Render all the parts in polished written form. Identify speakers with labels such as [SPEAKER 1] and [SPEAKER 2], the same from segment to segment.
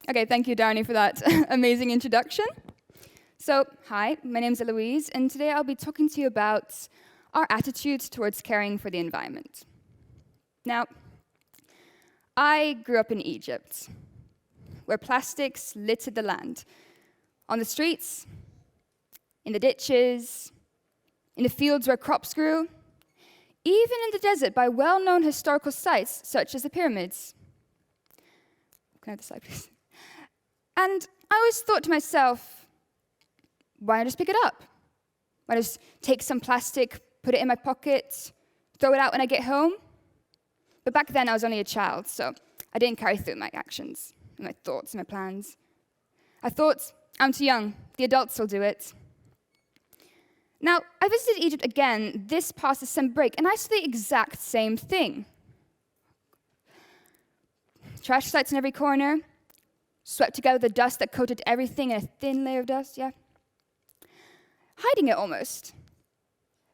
[SPEAKER 1] Okay, thank you, Darnie, for that amazing introduction. So, hi, my name's Eloise, and today I'll be talking to you about our attitude towards caring for the environment. Now, I grew up in Egypt, where plastics littered the land, on the streets, in the ditches, in the fields where crops grew, even in the desert by well-known historical sites such as the pyramids. Can I have the slide, please? And I always thought to myself, why not just pick it up? Why not just take some plastic, put it in my pocket, throw it out when I get home? But back then I was only a child, so I didn't carry through my actions, my thoughts, my plans. I thought, I'm too young, the adults will do it. Now, I visited Egypt again this past December break, and I saw the exact same thing. Trash sites in every corner, swept together the dust that coated everything in a thin layer of dust, yeah? Hiding it almost.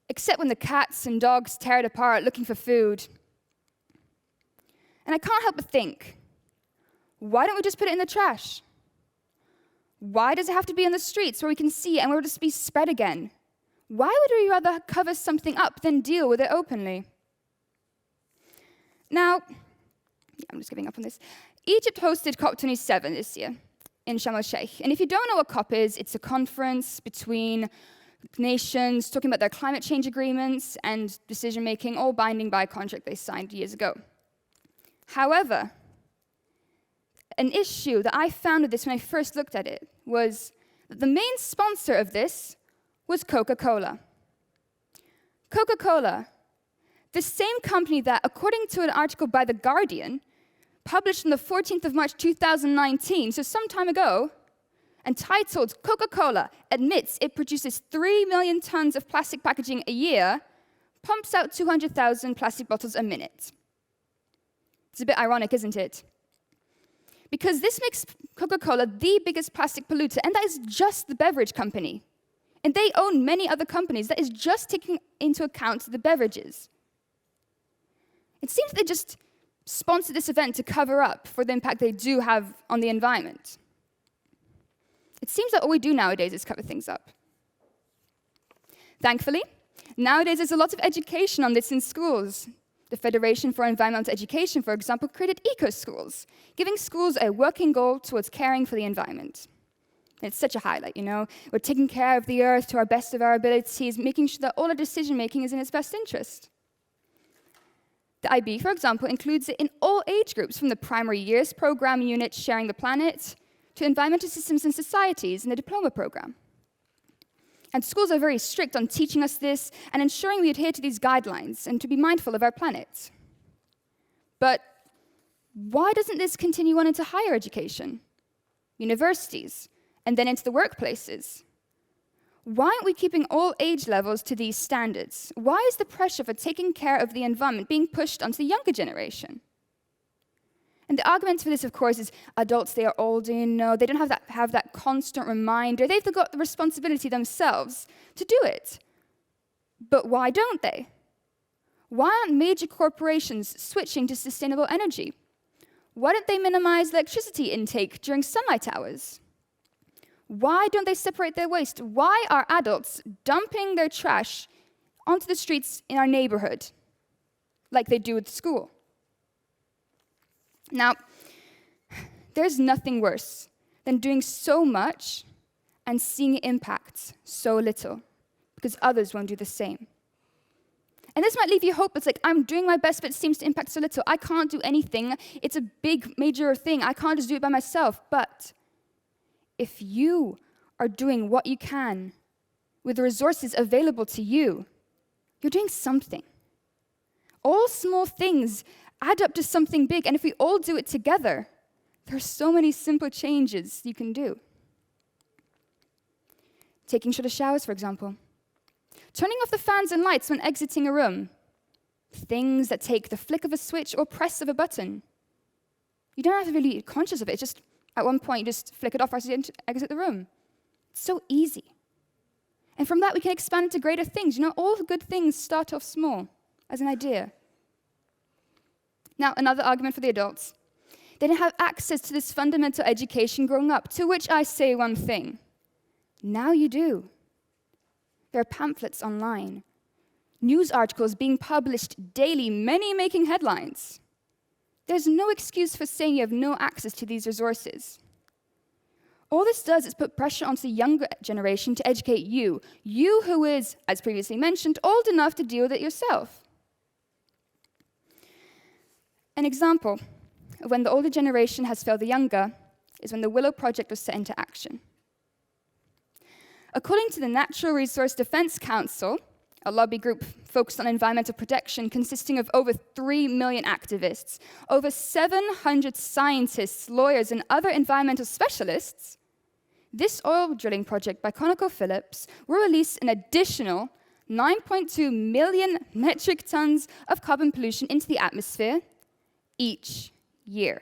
[SPEAKER 1] Except when the cats and dogs tear it apart looking for food. And I can't help but think, why don't we just put it in the trash? Why does it have to be on the streets where we can see it and where it'll just be spread again? Why would we rather cover something up than deal with it openly? Now, I'm just giving up on this. Egypt hosted COP27 this year in Sharm el-Sheikh. And if you don't know what COP is, it's a conference between nations talking about their climate change agreements and decision-making, all binding by a contract they signed years ago. However, an issue that I found with this when I first looked at it was that the main sponsor of this was Coca-Cola. Coca-Cola, the same company that, according to an article by The Guardian, published on the 14th of March 2019, so some time ago, entitled Coca-Cola Admits It Produces 3 million tons of plastic packaging a year, pumps out 200,000 plastic bottles a minute. It's a bit ironic, isn't it? Because this makes Coca-Cola the biggest plastic polluter, and that is just the beverage company. And they own many other companies that is just taking into account the beverages. It seems they just sponsored this event to cover up for the impact they do have on the environment. It seems that all we do nowadays is cover things up. Thankfully, nowadays there's a lot of education on this in schools. The Federation for Environmental Education, for example, created eco-schools, giving schools a working goal towards caring for the environment. It's such a highlight, you know? We're taking care of the earth to our best of our abilities, making sure that all our decision-making is in its best interest. The IB, for example, includes it in all age groups, from the primary years program unit Sharing the Planet to environmental systems and societies in the diploma program. And schools are very strict on teaching us this and ensuring we adhere to these guidelines and to be mindful of our planet. But why doesn't this continue on into higher education, universities, and then into the workplaces? Why aren't we keeping all age levels to these standards? Why is the pressure for taking care of the environment being pushed onto the younger generation? And the argument for this, of course, is adults, they are older, you know, they don't have that constant reminder. They've got the responsibility themselves to do it. But why don't they? Why aren't major corporations switching to sustainable energy? Why don't they minimize electricity intake during sunlight hours? Why don't they separate their waste? Why are adults dumping their trash onto the streets in our neighborhood, like they do at school? Now, there's nothing worse than doing so much and seeing it impact so little, because others won't do the same. And this might leave you hope. It's like, I'm doing my best, but it seems to impact so little. I can't do anything. It's a big, major thing. I can't just do it by myself. But if you are doing what you can with the resources available to you, you're doing something. All small things add up to something big, and if we all do it together, there are so many simple changes you can do. Taking shorter showers, for example. Turning off the fans and lights when exiting a room. Things that take the flick of a switch or press of a button. You don't have to really be conscious of it. It's just, at one point, you just flick it off as you exit the room. It's so easy. And from that, we can expand into greater things. You know, all good things start off small, as an idea. Now, another argument for the adults. They didn't have access to this fundamental education growing up, to which I say one thing. Now you do. There are pamphlets online, news articles being published daily, many making headlines. There's no excuse for saying you have no access to these resources. All this does is put pressure onto the younger generation to educate you who is, as previously mentioned, old enough to deal with it yourself. An example of when the older generation has failed the younger is when the Willow Project was set into action. According to the Natural Resource Defense Council, a lobby group focused on environmental protection consisting of over 3 million activists, over 700 scientists, lawyers, and other environmental specialists, this oil drilling project by ConocoPhillips will release an additional 9.2 million metric tons of carbon pollution into the atmosphere each year.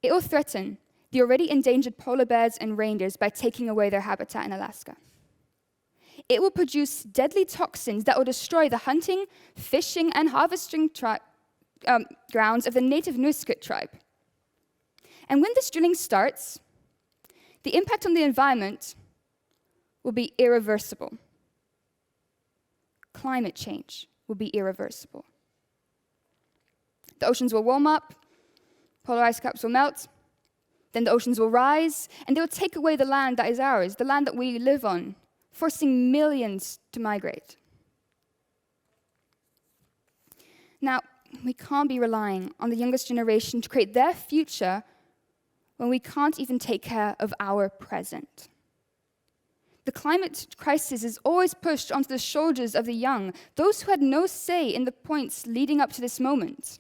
[SPEAKER 1] It will threaten the already endangered polar bears and reindeers by taking away their habitat in Alaska. It will produce deadly toxins that will destroy the hunting, fishing, and harvesting grounds of the native Nuiskut tribe. And when this drilling starts, the impact on the environment will be irreversible. Climate change will be irreversible. The oceans will warm up, polar ice caps will melt, then the oceans will rise, and they will take away the land that is ours, the land that we live on, forcing millions to migrate. Now, we can't be relying on the youngest generation to create their future when we can't even take care of our present. The climate crisis is always pushed onto the shoulders of the young, those who had no say in the points leading up to this moment.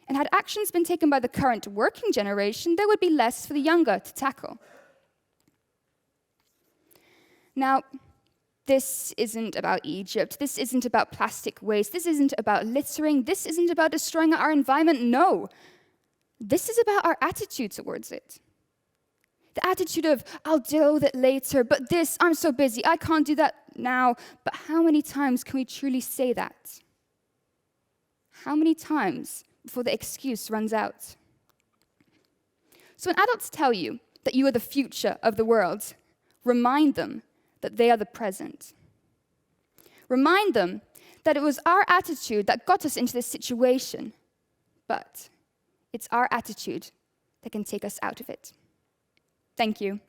[SPEAKER 1] And had actions been taken by the current working generation, there would be less for the younger to tackle. Now, this isn't about Egypt. This isn't about plastic waste. This isn't about littering. This isn't about destroying our environment. No. This is about our attitude towards it. The attitude of, I'll deal with it later, but this, I'm so busy, I can't do that now. But how many times can we truly say that? How many times before the excuse runs out? So when adults tell you that you are the future of the world, remind them that they are the present. Remind them that it was our attitude that got us into this situation, but it's our attitude that can take us out of it. Thank you.